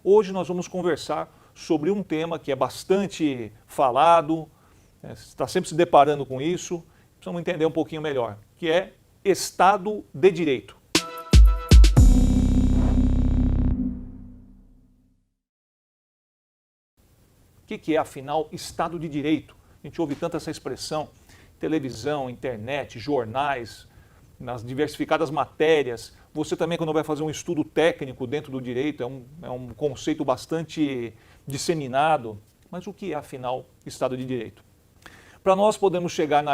Hoje nós vamos conversar sobre um tema que é bastante falado, está sempre se deparando com isso, precisamos entender um pouquinho melhor, que é Estado de Direito. O que é, afinal, Estado de Direito? A gente ouve tanto essa expressão, televisão, internet, jornais, nas diversificadas matérias. Você também, quando vai fazer um estudo técnico dentro do direito, é um conceito bastante disseminado. Mas o que é, afinal, Estado de Direito? Para nós podemos chegar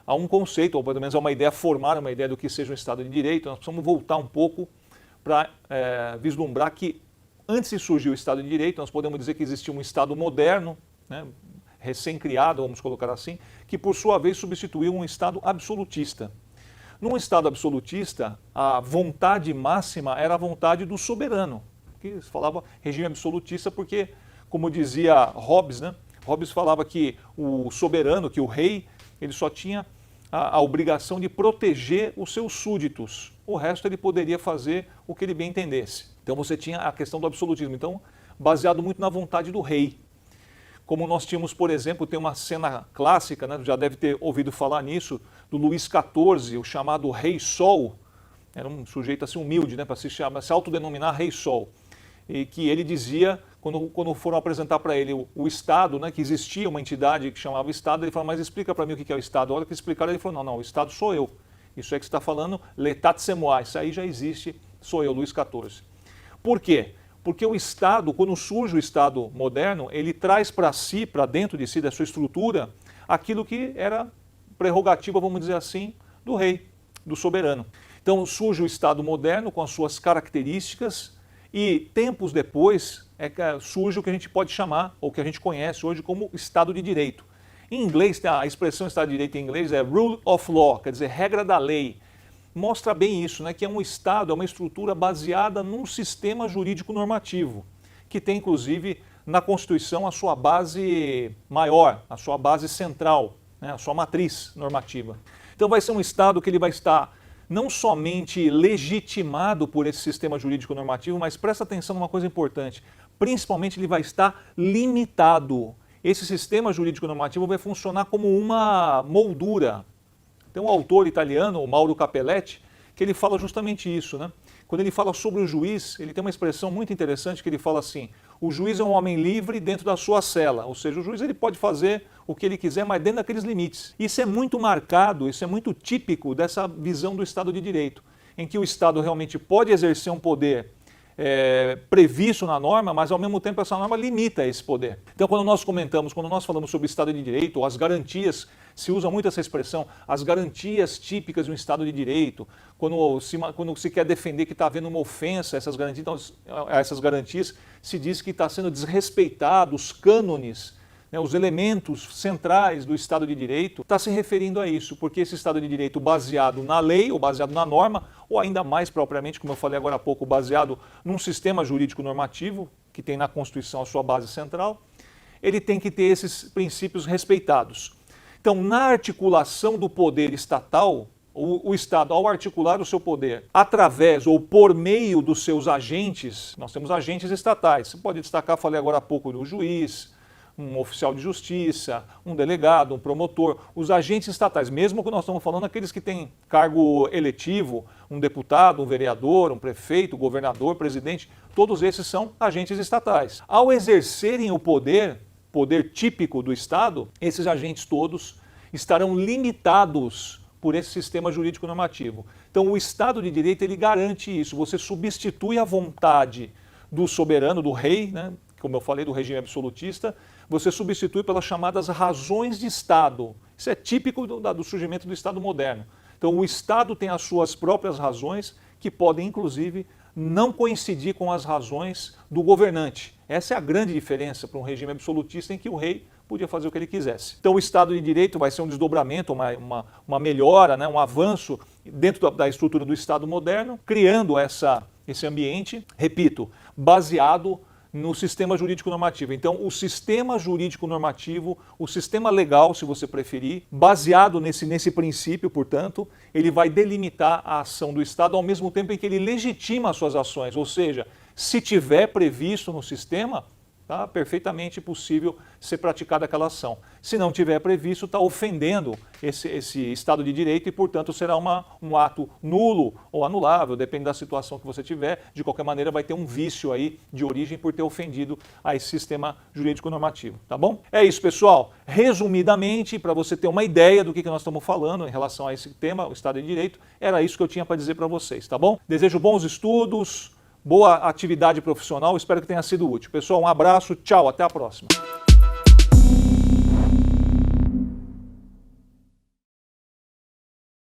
a um conceito, ou pelo menos a uma ideia, formar uma ideia do que seja um Estado de Direito, nós precisamos voltar um pouco para vislumbrar que antes de surgir o Estado de Direito, nós podemos dizer que existia um Estado moderno, né, recém-criado, vamos colocar assim, que por sua vez substituiu um Estado absolutista. Num Estado absolutista, a vontade máxima era a vontade do soberano, que se falava regime absolutista porque, como dizia Hobbes, né, Hobbes falava que o soberano, que o rei, ele só tinha a obrigação de proteger os seus súditos. O resto ele poderia fazer o que ele bem entendesse. Então você tinha a questão do absolutismo, então baseado muito na vontade do rei. Como nós tínhamos, por exemplo, tem uma cena clássica, né, já deve ter ouvido falar nisso, do Luís XIV, o chamado Rei Sol. Era um sujeito assim humilde, né, para se autodenominar Rei Sol. E que ele dizia, quando foram apresentar para ele o Estado, né, que existia uma entidade que chamava Estado, ele falou, mas explica para mim o que é o Estado. A hora que explicaram, ele falou, não, o Estado sou eu. Isso é que você está falando, l'état c'est moi, isso aí já existe, sou eu, Luís XIV. Por quê? Porque o Estado, quando surge o Estado moderno, ele traz para si, para dentro de si, da sua estrutura, aquilo que era prerrogativa, vamos dizer assim, do rei, do soberano. Então surge o Estado moderno com as suas características e tempos depois surge o que a gente pode chamar, ou que a gente conhece hoje como Estado de Direito. Em inglês, a expressão Estado de Direito em inglês é rule of law, quer dizer, regra da lei. Mostra bem isso, né, que é um Estado, é uma estrutura baseada num sistema jurídico normativo, que tem inclusive na Constituição a sua base maior, a sua base central, né, a sua matriz normativa. Então vai ser um Estado que ele vai estar não somente legitimado por esse sistema jurídico normativo, mas presta atenção numa coisa importante, principalmente ele vai estar limitado. Esse sistema jurídico normativo vai funcionar como uma moldura. Tem um autor italiano, o Mauro Capelletti, que ele fala justamente isso, né? Quando ele fala sobre o juiz, ele tem uma expressão muito interessante que ele fala assim, o juiz é um homem livre dentro da sua cela, ou seja, o juiz ele pode fazer o que ele quiser, mas dentro daqueles limites. Isso é muito marcado, isso é muito típico dessa visão do Estado de Direito, em que o Estado realmente pode exercer um poder previsto na norma, mas ao mesmo tempo essa norma limita esse poder. Então quando nós falamos sobre Estado de Direito, ou as garantias, se usa muito essa expressão, as garantias típicas de um Estado de Direito, quando se quer defender que está havendo uma ofensa a essas garantias, se diz que está sendo desrespeitado os cânones, né, os elementos centrais do Estado de Direito, está se referindo a isso, porque esse Estado de Direito baseado na lei, ou baseado na norma, ou ainda mais propriamente, como eu falei agora há pouco, baseado num sistema jurídico normativo, que tem na Constituição a sua base central, ele tem que ter esses princípios respeitados. Então, na articulação do poder estatal, o Estado, ao articular o seu poder através ou por meio dos seus agentes, nós temos agentes estatais, você pode destacar, falei agora há pouco do juiz, um oficial de justiça, um delegado, um promotor, os agentes estatais, mesmo que nós estamos falando aqueles que têm cargo eletivo, um deputado, um vereador, um prefeito, governador, presidente, todos esses são agentes estatais. Ao exercerem o poder típico do Estado, esses agentes todos estarão limitados por esse sistema jurídico normativo. Então o Estado de Direito ele garante isso, você substitui a vontade do soberano, do rei, né, como eu falei, do regime absolutista, você substitui pelas chamadas razões de Estado. Isso é típico do surgimento do Estado moderno. Então o Estado tem as suas próprias razões que podem, inclusive, não coincidir com as razões do governante. Essa é a grande diferença para um regime absolutista em que o rei podia fazer o que ele quisesse. Então o Estado de Direito vai ser um desdobramento, uma melhora, né, um avanço dentro da estrutura do Estado moderno, criando esse ambiente, repito, baseado no sistema jurídico normativo. Então, o sistema jurídico normativo, o sistema legal, se você preferir, baseado nesse princípio, portanto, ele vai delimitar a ação do Estado ao mesmo tempo em que ele legitima as suas ações, ou seja, Se tiver previsto no sistema, tá perfeitamente possível ser praticada aquela ação. Se não tiver previsto, está ofendendo esse Estado de Direito e, portanto, será um ato nulo ou anulável, depende da situação que você tiver. De qualquer maneira, vai ter um vício aí de origem por ter ofendido a esse sistema jurídico normativo, tá bom? É isso, pessoal. Resumidamente, para você ter uma ideia do que nós estamos falando em relação a esse tema, o Estado de Direito, era isso que eu tinha para dizer para vocês, tá bom? Desejo bons estudos, boa atividade profissional, espero que tenha sido útil. Pessoal, um abraço, tchau, até a próxima.